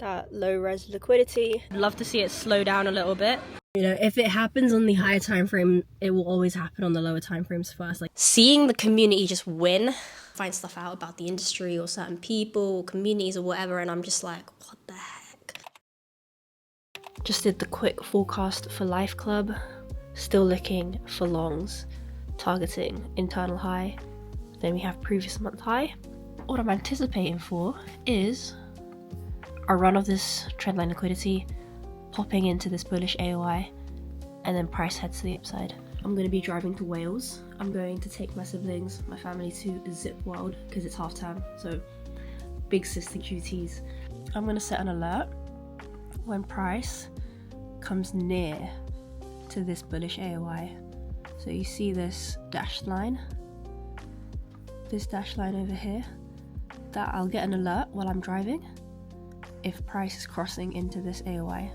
that low res liquidity. I'd love to see it slow down a little bit. You know, if it happens on the higher time frame, it will always happen on the lower time frames first. Like seeing the community just win, find stuff out about the industry or certain people, or communities or whatever, and I'm just like, what the heck? Just did the quick forecast for lifeclub. Still looking for longs, targeting internal high. Then we have previous month high. What I'm anticipating for is a run of this trendline liquidity, popping into this bullish AOI, and then price heads to the upside. I'm going to be driving to Wales. I'm going to take my siblings, my family to Zip World because it's half term, so big sister duties. I'm going to set an alert when price comes near to this bullish AOI. So you see this dashed line, this dashed line over here, that I'll get an alert while I'm driving if price is crossing into this AOI.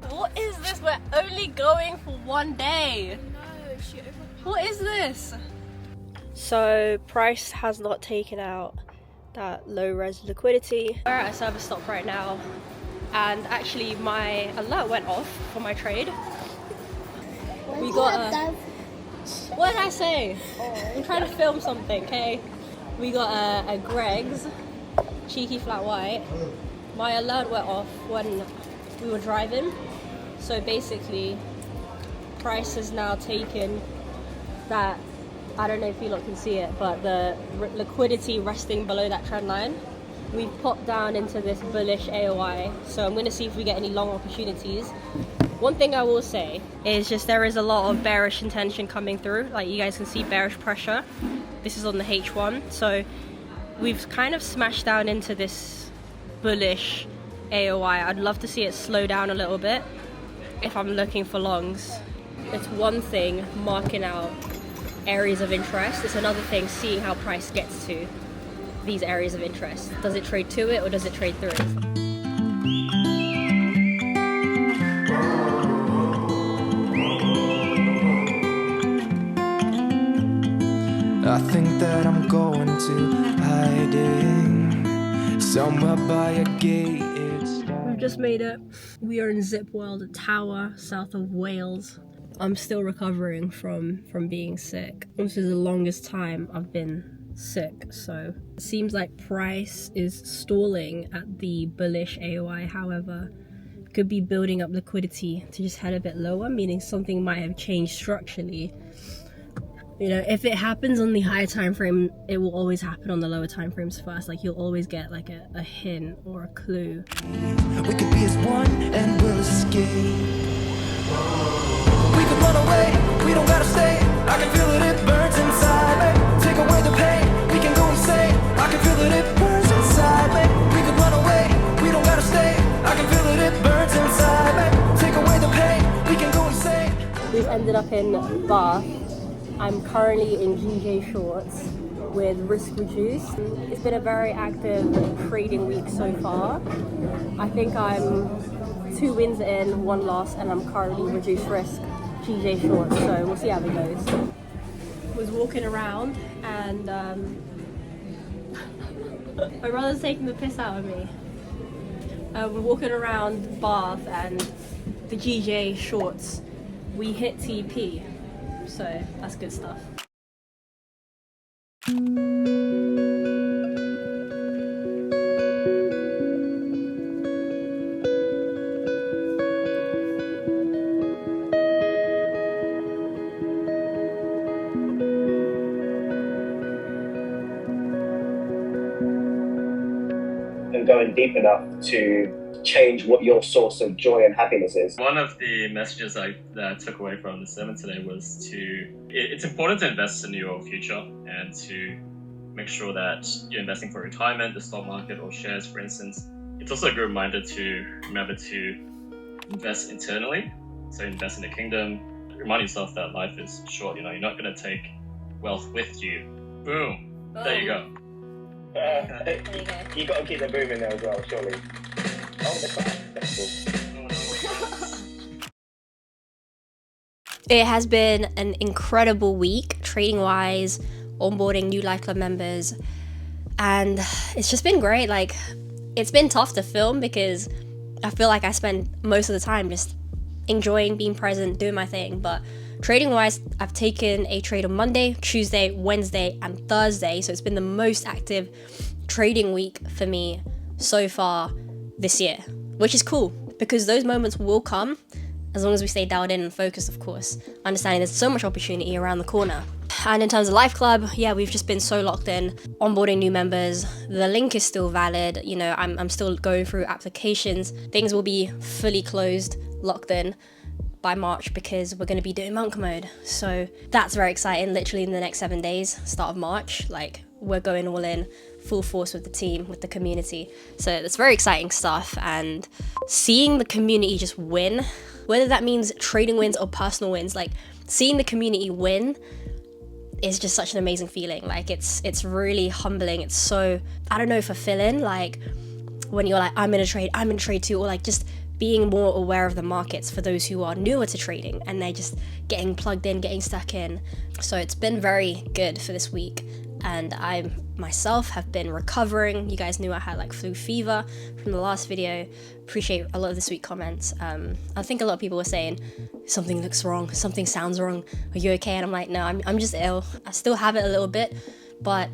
What is this? We're only going for one day. What is this? So price has not taken out that low res liquidity. We're at a service stop right now, and actually my alert went off for my trade. We got a... What did I say? I'm trying to film something, okay? We got a Greg's cheeky flat white. My alert went off when we were driving, so basically price has now taken that, I don't know if you lot can see it, but the liquidity resting below that trend line. We've popped down into this bullish AOI, so I'm going to see if we get any long opportunities. One thing I will say is just there is a lot of bearish intention coming through. Like you guys can see bearish pressure. This is on the H1, so we've kind of smashed down into this bullish AOI. I'd love to see it slow down a little bit if I'm looking for longs. It's one thing marking out areas of interest, it's another thing seeing how price gets to these areas of interest. Does it trade to it or does it trade through it? I think that I'm going to hiding somewhere by a gate. We've just made it. We are in Zip World, a tower south of Wales. I'm still recovering from being sick. This is the longest time I've been sick, so it seems like price is stalling at the bullish AOI. However, could be building up liquidity to just head a bit lower, meaning something might have changed structurally. You know, if it happens on the higher time frame, it will always happen on the lower time frames first. Like you'll always get like a hint or a clue. We could be as one and we'll escape. We could run away, we don't gotta stay. I can feel it, it burns inside me. Take away the pain, we can go insane. I can feel it, it burns inside me. We could run away, we don't gotta stay. I can feel it, it burns inside me. Take away the pain, we can go insane. We've ended up in Bath. I'm currently in GJ shorts with risk reduced. It's been a very active trading week so far. I think I'm 2 wins in, 1 loss, and I'm currently reduced risk GJ shorts, so we'll see how it goes. Was walking around and my brother's taking the piss out of me. We're walking around Bath and the GJ shorts. We hit TP. So that's good stuff. And going deep enough to change what your source of joy and happiness is. One of the messages that I took away from the sermon today was it's important to invest in your future and to make sure that you're investing for retirement, the stock market or shares, for instance. It's also a good reminder to remember to invest internally, so invest in the kingdom. Remind yourself that life is short, you're not going to take wealth with you. Boom. There you go. You got to keep the boom in there as well, surely. Oh, that's cool. It has been an incredible week, trading-wise, onboarding new Life Club members, and it's just been great. Like, it's been tough to film because I feel like I spend most of the time just enjoying being present, doing my thing. But trading-wise, I've taken a trade on Monday, Tuesday, Wednesday, and Thursday, so it's been the most active trading week for me so far this year, which is cool because those moments will come as long as we stay dialed in and focused, of course, understanding there's so much opportunity around the corner. And in terms of Life Club, yeah, we've just been so locked in, onboarding new members. The link is still valid. You know, I'm still going through applications. Things will be fully closed, locked in by March because we're going to be doing monk mode. So that's very exciting. Literally in the next 7 days, start of March, like we're going all in full force with the team, with the community. So it's very exciting stuff, and seeing the community just win, whether that means trading wins or personal wins, like seeing the community win is just such an amazing feeling. Like it's really humbling. It's so, I don't know, fulfilling. Like when you're like, I'm in a trade too, or like just being more aware of the markets for those who are newer to trading and they're just getting plugged in, getting stuck in. So it's been very good for this week. And I myself have been recovering. You guys knew I had like flu fever from the last video. Appreciate a lot of the sweet comments. I think a lot of people were saying, something looks wrong, something sounds wrong, are you okay? And I'm like, no, I'm just ill. I still have it a little bit, but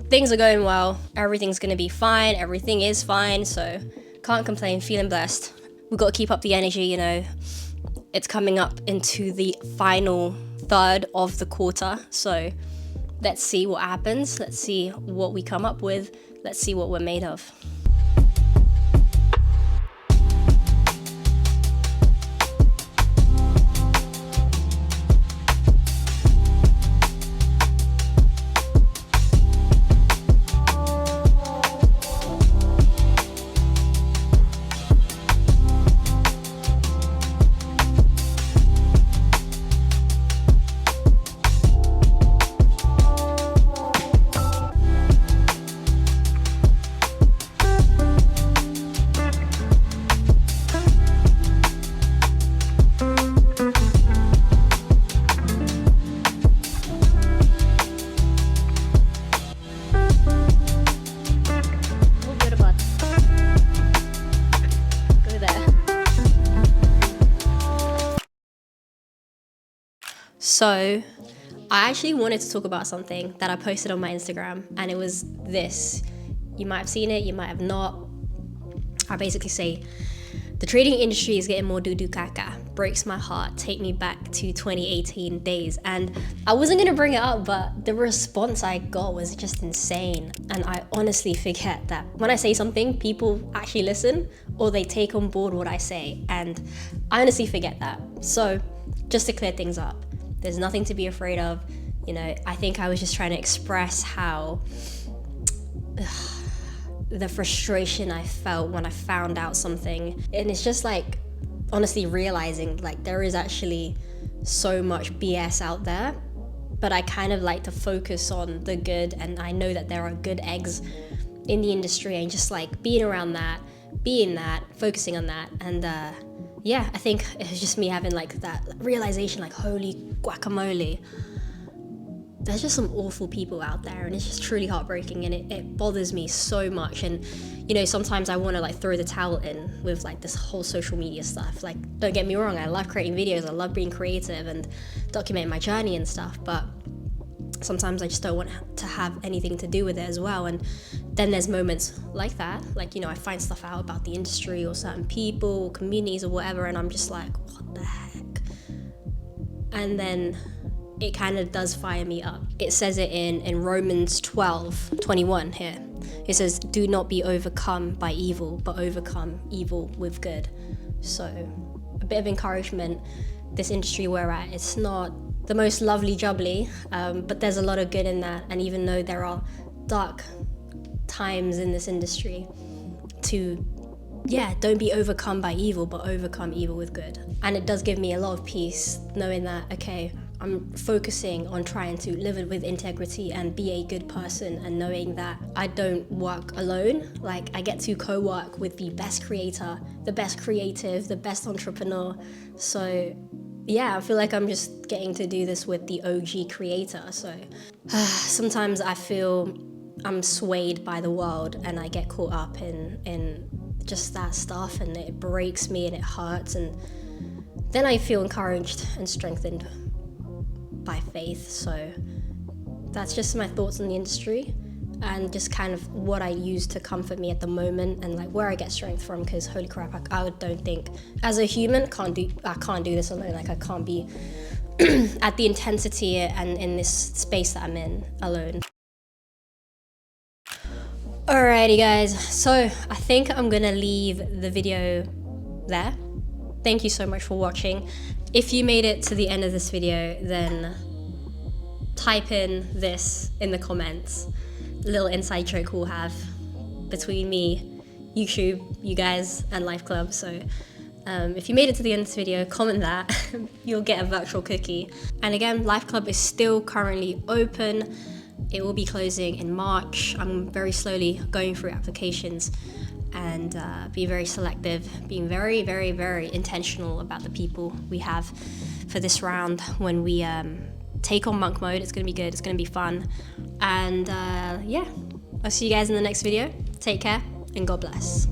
things are going well. Everything's gonna be fine. Everything is fine, so can't complain, feeling blessed. We've got to keep up the energy, you know. It's coming up into the final third of the quarter, so let's see what happens. Let's see what we come up with. Let's see what we're made of. So I actually wanted to talk about something that I posted on my Instagram, and it was this. You might have seen it, you might have not. I basically say, the trading industry is getting more doo-doo caca. Breaks my heart. Take me back to 2018 days. And I wasn't gonna bring it up, but the response I got was just insane. And I honestly forget that when I say something, people actually listen or they take on board what I say. And I honestly forget that. So just to clear things up, there's nothing to be afraid of. You know, I think I was just trying to express how the frustration I felt when I found out something. And it's just like, honestly realizing like there is actually so much BS out there, but I kind of like to focus on the good, and I know that there are good eggs in the industry, and just like being around that, focusing on that. And yeah, I think it was just me having like that realization, like holy guacamole, there's just some awful people out there, and it's just truly heartbreaking, and it bothers me so much. And you know, sometimes I want to like throw the towel in with like this whole social media stuff. Like, don't get me wrong, I love creating videos, I love being creative and documenting my journey and stuff, but sometimes I just don't want to have anything to do with it as well. And then there's moments like that, like, you know, I find stuff out about the industry or certain people or communities or whatever, and I'm just like, what the heck? And then it kind of does fire me up. It says it in Romans 12:21 here. It says, do not be overcome by evil, but overcome evil with good. So a bit of encouragement. This industry we're at, it's not the most lovely jubbly, but there's a lot of good in that. And even though there are dark times in this industry, don't be overcome by evil, but overcome evil with good. And it does give me a lot of peace knowing that, okay, I'm focusing on trying to live it with integrity and be a good person, and knowing that I don't work alone. Like, I get to co-work with the best creator, the best creative, the best entrepreneur. So yeah, I feel like I'm just getting to do this with the OG creator. So sometimes I feel I'm swayed by the world and I get caught up in just that stuff, and it breaks me and it hurts, and then I feel encouraged and strengthened by faith. So that's just my thoughts on the industry and just kind of what I use to comfort me at the moment, and like where I get strength from, because holy crap, I don't think as a human I can't do this alone. Like I can't be at the intensity and in this space that I'm in alone. Alrighty guys, so I think I'm gonna leave the video there. Thank you so much for watching. If you made it to the end of this video, then type in this in the comments. A little inside joke we'll have between me, YouTube, you guys, and lifeclub. So if you made it to the end of this video, comment that. You'll get a virtual cookie. And again, lifeclub is still currently open. It will be closing in March. I'm very slowly going through applications and being very selective, being very, very, very intentional about the people we have for this round. When we take on monk mode, it's gonna be good, it's gonna be fun. And yeah, I'll see you guys in the next video. Take care and God bless.